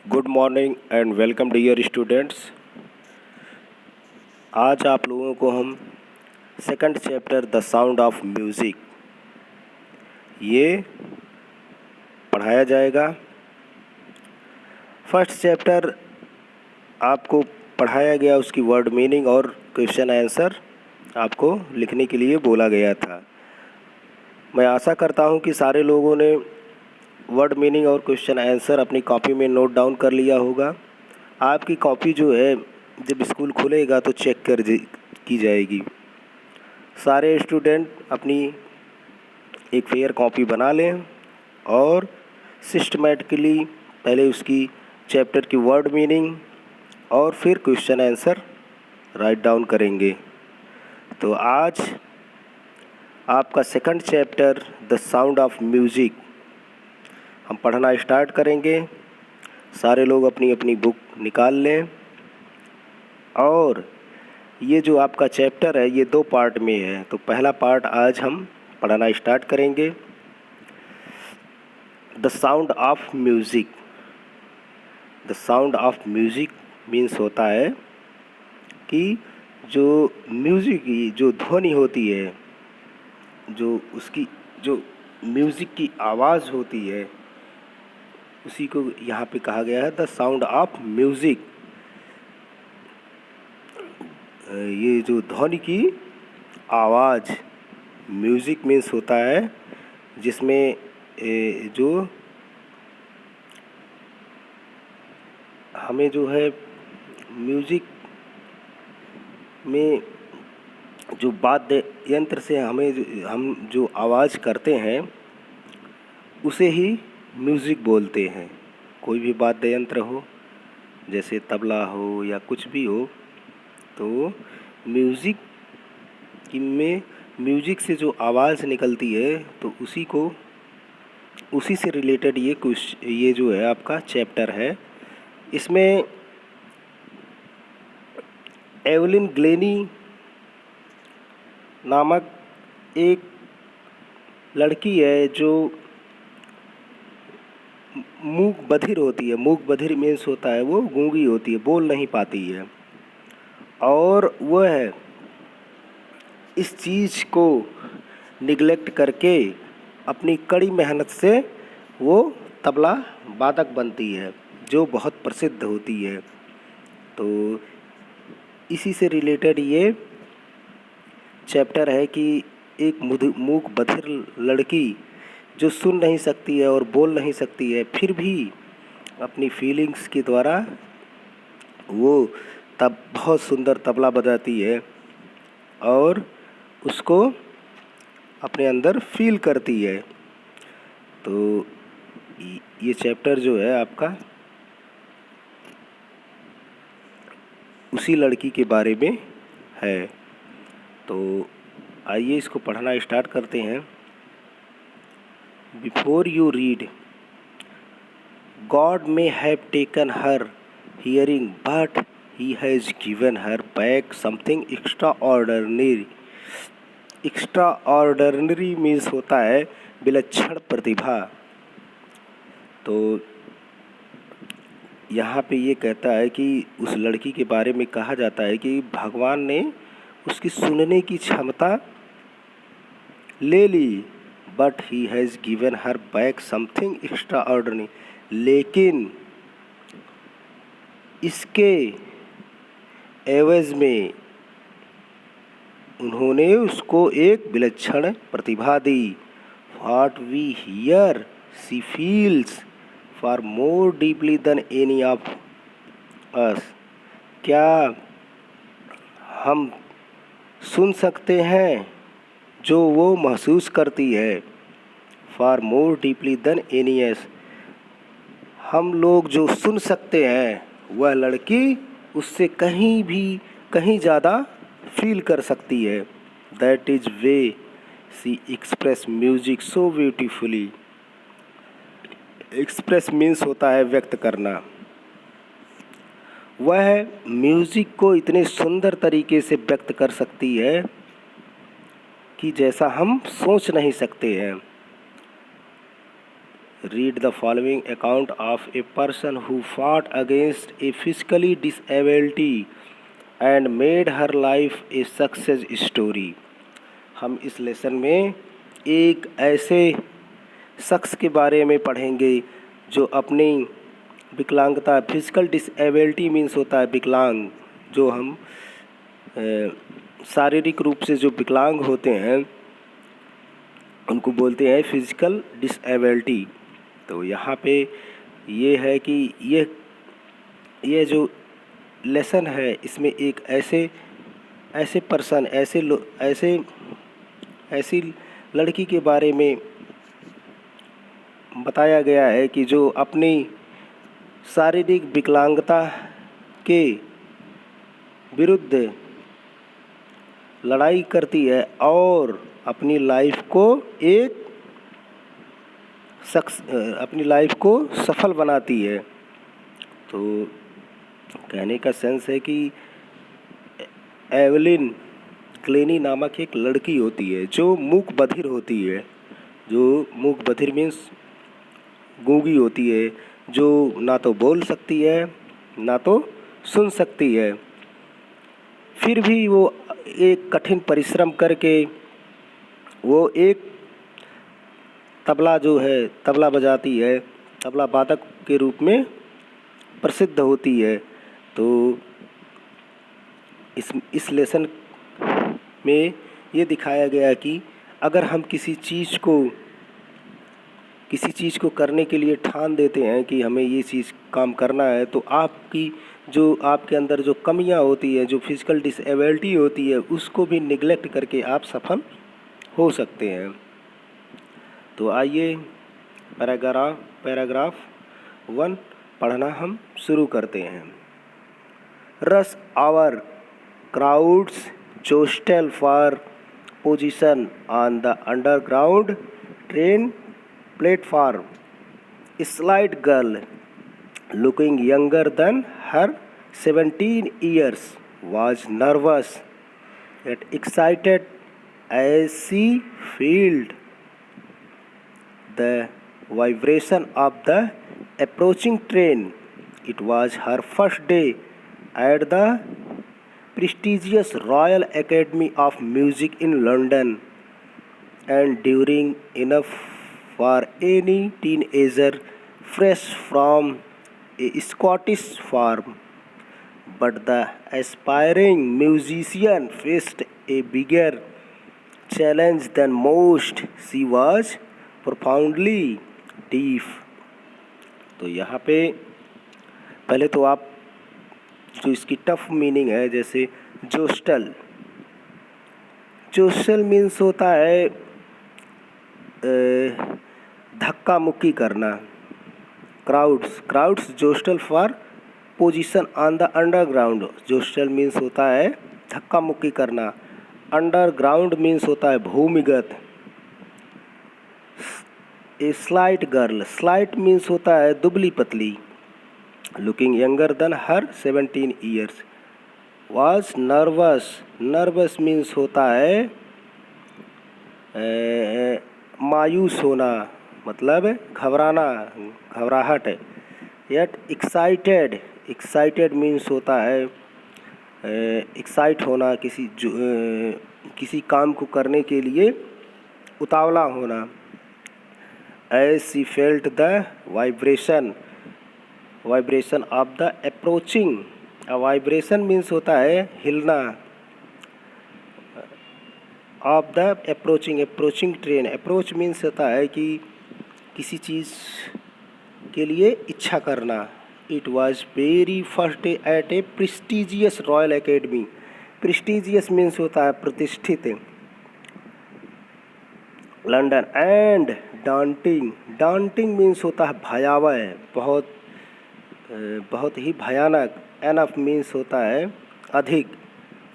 Good morning and welcome dear students. आज आप लोगों को हम second chapter the sound of music ये पढ़ाया जाएगा। फर्स्ट चैप्टर आपको पढ़ाया गया, उसकी वर्ड मीनिंग और क्वेश्चन आंसर आपको लिखने के लिए बोला गया था। मैं आशा करता हूँ कि सारे लोगों ने वर्ड मीनिंग और क्वेश्चन आंसर अपनी कॉपी में नोट डाउन कर लिया होगा। आपकी कॉपी जो है जब स्कूल खुलेगा तो चेक की जाएगी। सारे स्टूडेंट अपनी एक फेयर कॉपी बना लें और सिस्टमेटिकली पहले उसकी चैप्टर की वर्ड मीनिंग और फिर क्वेश्चन आंसर राइट डाउन करेंगे। तो आज आपका second chapter the sound of music हम पढ़ना स्टार्ट करेंगे। सारे लोग अपनी अपनी बुक निकाल लें और ये जो आपका चैप्टर है ये 2 पार्ट में है। तो पहला पार्ट आज हम पढ़ना स्टार्ट करेंगे, the sound of music. The sound of music means होता है कि जो म्यूज़िक की जो ध्वनि होती है, जो उसकी जो म्यूज़िक की आवाज़ होती है, उसी को यहाँ पे कहा गया है द साउंड ऑफ म्यूज़िक। ये जो ध्वनि की आवाज़, म्यूज़िक मीन्स होता है जिसमें जो हमें जो है म्यूज़िक में जो वाद्य यंत्र से हम जो आवाज़ करते हैं उसे ही म्यूज़िक बोलते हैं। कोई भी वाद्य यंत्र हो, जैसे तबला हो या कुछ भी हो, तो म्यूज़िक से जो आवाज़ निकलती है तो उसी से रिलेटेड ये जो है आपका चैप्टर है। इसमें एवलिन ग्लेनी नामक एक लड़की है जो मूक बधिर होती है। मूक बधिर मीन्स होता है वो गूंगी होती है, बोल नहीं पाती है, और वह इस चीज़ को निगलेक्ट करके अपनी कड़ी मेहनत से वो तबला वादक बनती है जो बहुत प्रसिद्ध होती है। तो इसी से रिलेटेड ये चैप्टर है कि एक मूक बधिर लड़की जो सुन नहीं सकती है और बोल नहीं सकती है, फिर भी अपनी फीलिंग्स के द्वारा वो तब बहुत सुंदर तबला बजाती है और उसको अपने अंदर फील करती है। तो ये चैप्टर जो है आपका उसी लड़की के बारे में है। तो आइए इसको पढ़ना स्टार्ट करते हैं। Before you read, God may have taken her hearing, but He has given her back something extraordinary. Extraordinary means होता है विलक्षण प्रतिभा। तो यहाँ पे ये कहता है कि उस लड़की के बारे में कहा जाता है कि भगवान ने उसकी सुनने की क्षमता ले ली, but he has given her back something extraordinary. लेकिन इसके एवज में उन्होंने उसको एक विलक्षण प्रतिभा दी। What we hear she feels for more deeply than any of us. क्या हम सुन सकते हैं जो वो महसूस करती है, for more deeply than any as. हम लोग जो सुन सकते हैं वह लड़की उससे कहीं ज़्यादा फील कर सकती है। That is way she express music so beautifully. Express means होता है व्यक्त करना। वह म्यूज़िक को इतने सुंदर तरीके से व्यक्त कर सकती है कि जैसा हम सोच नहीं सकते हैं। Read the following account of a person who fought against a physically disability and made her life a success story. हम इस लेसन में एक ऐसे शख्स के बारे में पढ़ेंगे जो अपनी विकलांगता, फिजिकल डिसेबिलिटी मीन्स होता है विकलांग, जो हम शारीरिक रूप से जो विकलांग होते हैं उनको बोलते हैं फिजिकल डिसेबिलिटी। तो यहाँ पे ये है कि ये जो लेसन है इसमें एक ऐसे पर्सन, ऐसी लड़की के बारे में बताया गया है कि जो अपनी शारीरिक विकलांगता के विरुद्ध लड़ाई करती है और अपनी लाइफ को सफल बनाती है। तो कहने का सेंस है कि एवलिन क्लेनी नामक एक लड़की होती है जो मूक बधिर होती है, जो मूक बधिर मीन्स गूंगी होती है, जो ना तो बोल सकती है ना तो सुन सकती है। फिर भी वो एक कठिन परिश्रम करके वो एक तबला बजाती है, तबला वादक के रूप में प्रसिद्ध होती है। तो इस लेसन में ये दिखाया गया कि अगर हम किसी चीज़ को करने के लिए ठान देते हैं कि हमें ये चीज़ काम करना है, तो आपके अंदर जो कमियां होती है, जो फिजिकल डिसेबिलिटी होती है, उसको भी निगलेक्ट करके आप सफल हो सकते हैं। तो आइए पैराग्राफ 1 पढ़ना हम शुरू करते हैं। Rush hour crowds jostle for position on the underground train platform. A slight girl, looking younger than her 17 years, was nervous yet excited as she felt the vibration of the approaching train. It was her first day at the prestigious Royal Academy of Music in London, and during enough for any teenager fresh from a Scottish farm. But the aspiring musician faced a bigger challenge than most. She was profoundly deaf. तो यहाँ पे पहले तो आप जो इसकी tough meaning है, जैसे जोस्टल मीन्स होता है धक्का मुक्की करना। Crowds jostle for position on the underground. Jostle means होता है धक्का मुक्की करना। अंडरग्राउंड मीन्स होता है भूमिगत। A slight girl, slight means होता है दुबली पतली। Looking younger than her 17 years. Was nervous means होता है मायूस होना, मतलब घबराहट। येट एक्साइटेड मीन्स होता है एक्साइट होना, किसी काम को करने के लिए उतावला होना। As she felt the vibration of the approaching. Vibration means होता है हिलना। Of the approaching train. Approach means होता है कि किसी चीज़ के लिए इच्छा करना। It was very first day at a prestigious royal academy. Prestigious means होता है प्रतिष्ठित। लंदन एंड डांटिंग मीन्स होता है भयावह, बहुत ही भयानक। एनफ मीन्स होता है अधिक।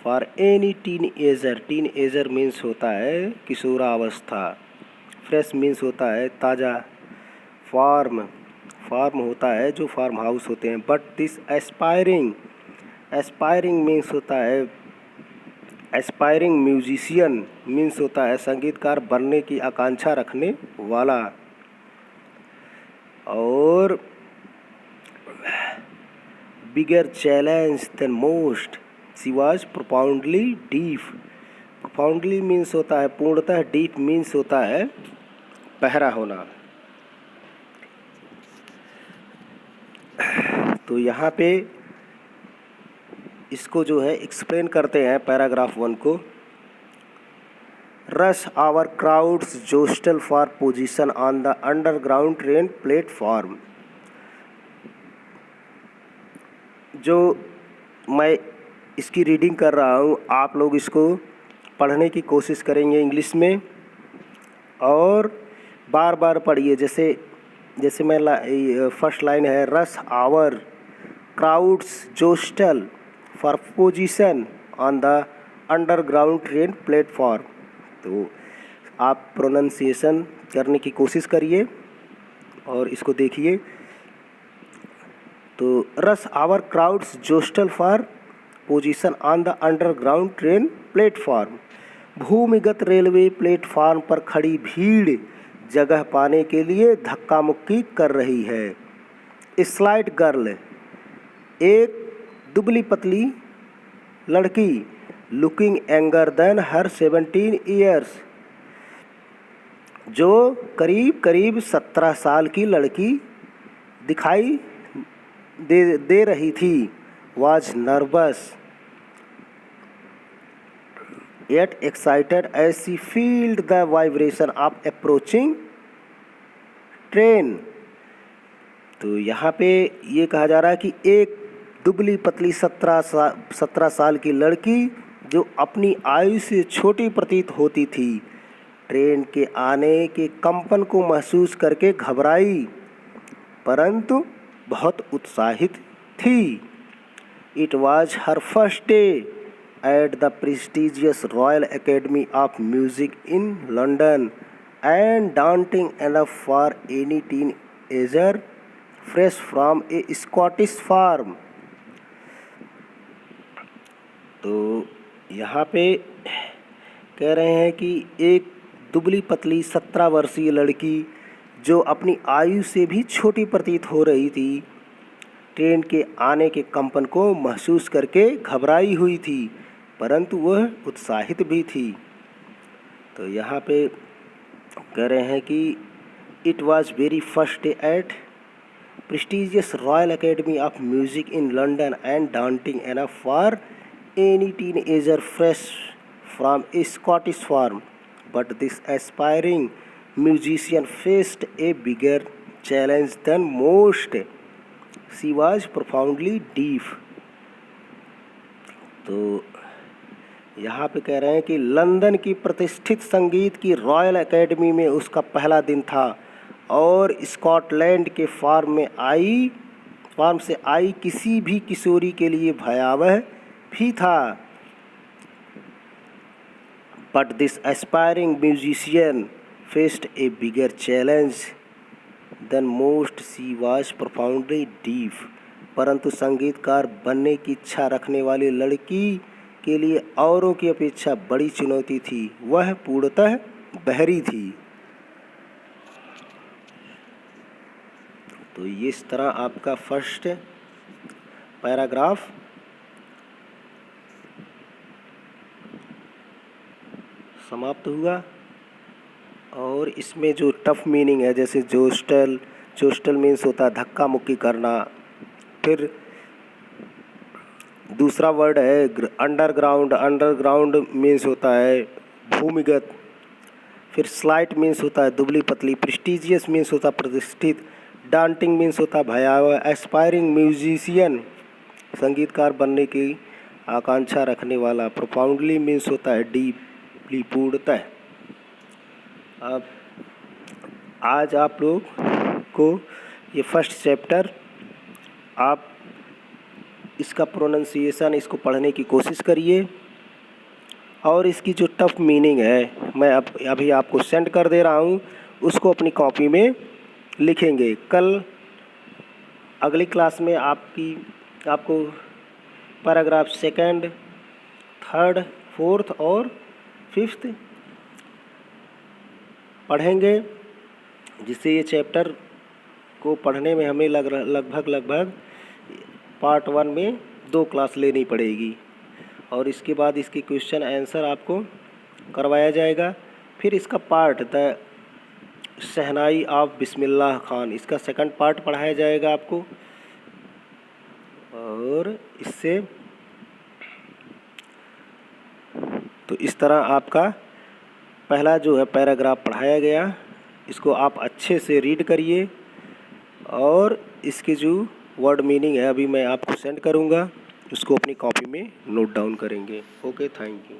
फॉर एनी टीनएजर मीन्स होता है किशोरावस्था। फ्रेश मीन्स होता है ताज़ा। फार्म होता है जो फार्म हाउस होते हैं। बट दिस एस्पायरिंग मीन्स होता है एस्पायरिंग म्यूजिशियन मीन्स होता है संगीतकार बनने की आकांक्षा रखने वाला। और bigger challenge than most, she was profoundly deep. Profoundly means होता है पूर्णतः, डीप मीन्स होता है गहरा होना। तो यहाँ पे इसको जो है एक्सप्लेन करते हैं पैराग्राफ 1 को। Rush hour crowds jostle for position on the underground train platform. जो मैं इसकी रीडिंग कर रहा हूँ, आप लोग इसको पढ़ने की कोशिश करेंगे इंग्लिश में और बार बार पढ़िए। जैसे मैं फर्स्ट लाइन है, rush hour crowds jostle for position on the underground train platform. तो आप प्रोनाउंसिएशन करने की कोशिश करिए और इसको देखिए। तो rush hour crowds jostle for position on the underground train platform. भूमिगत रेलवे प्लेटफॉर्म पर खड़ी भीड़ जगह पाने के लिए धक्का मुक्की कर रही है। स्लाइट गर्ल, एक दुबली पतली लड़की, लुकिंग यंगर देन हर 17 ईयर्स, जो करीब करीब 17 साल की लड़की दिखाई दे रही थी। was nervous yet excited as she felt the vibration of approaching train। तो यहाँ पे ये कहा जा रहा है कि एक दुबली पतली 17 साल की लड़की जो अपनी आयु से छोटी प्रतीत होती थी, ट्रेन के आने के कंपन को महसूस करके घबराई परंतु बहुत उत्साहित थी। It was her first day at the prestigious Royal Academy of Music in London and daunting enough for any teenager fresh from a Scottish farm। तो यहाँ पे कह रहे हैं कि एक दुबली पतली 17 वर्षीय लड़की जो अपनी आयु से भी छोटी प्रतीत हो रही थी, ट्रेन के आने के कंपन को महसूस करके घबराई हुई थी परंतु वह उत्साहित भी थी। तो यहाँ पे कह रहे हैं कि it was very first day at prestigious royal Academy of Music in London and daunting enough for any teenager fresh from a Scottish farm, but this aspiring musician faced a bigger challenge than most, she was profoundly deaf। तो यहाँ पे कह रहे हैं कि London की प्रतिष्ठित संगीत की रॉयल एकेडमी में उसका पहला दिन था और स्कॉटलैंड के फार्म से आई किसी भी किशोरी के लिए भयावह भी था। But this aspiring musician faced a bigger challenge than most, she was profoundly deaf। परंतु संगीतकार बनने की इच्छा रखने वाली लड़की के लिए औरों की अपेक्षा बड़ी चुनौती थी, वह पूर्णतः बहरी थी। तो इस तरह आपका फर्स्ट पैराग्राफ समाप्त हुआ। और इसमें जो टफ मीनिंग है, जैसे जोस्टल मीन्स होता है धक्का मुक्की करना, फिर दूसरा वर्ड है अंडरग्राउंड मीन्स होता है भूमिगत, फिर स्लाइट मीन्स होता है दुबली पतली, प्रेस्टिजियस मीन्स होता है प्रतिष्ठित, डांटिंग मीन्स होता है भयावह, एस्पायरिंग म्यूजिशियन संगीतकार बनने की आकांक्षा रखने वाला, प्रोफाउंडली मीन्स होता है डीपली पूर्णतः। अब आज आप लोग को ये फर्स्ट चैप्टर, आप इसका प्रोनाउंसिएशन इसको पढ़ने की कोशिश करिए और इसकी जो टफ मीनिंग है मैं अभी आपको सेंड कर दे रहा हूँ, उसको अपनी कॉपी में लिखेंगे। कल अगली क्लास में आपको पैराग्राफ 2, 3, 4 और 5 पढ़ेंगे, जिससे ये चैप्टर इसको पढ़ने में हमें लगभग पार्ट 1 में 2 क्लास लेनी पड़ेगी और इसके बाद इसकी क्वेश्चन आंसर आपको करवाया जाएगा। फिर इसका part the shehnai of Bismillah Khan, इसका सेकंड पार्ट पढ़ाया जाएगा आपको। और इससे तो इस तरह आपका पहला जो है पैराग्राफ पढ़ाया गया, इसको आप अच्छे से रीड करिए और इसके जो वर्ड मीनिंग है अभी मैं आपको सेंड करूँगा, उसको अपनी कॉपी में नोट डाउन करेंगे। Okay, thank you.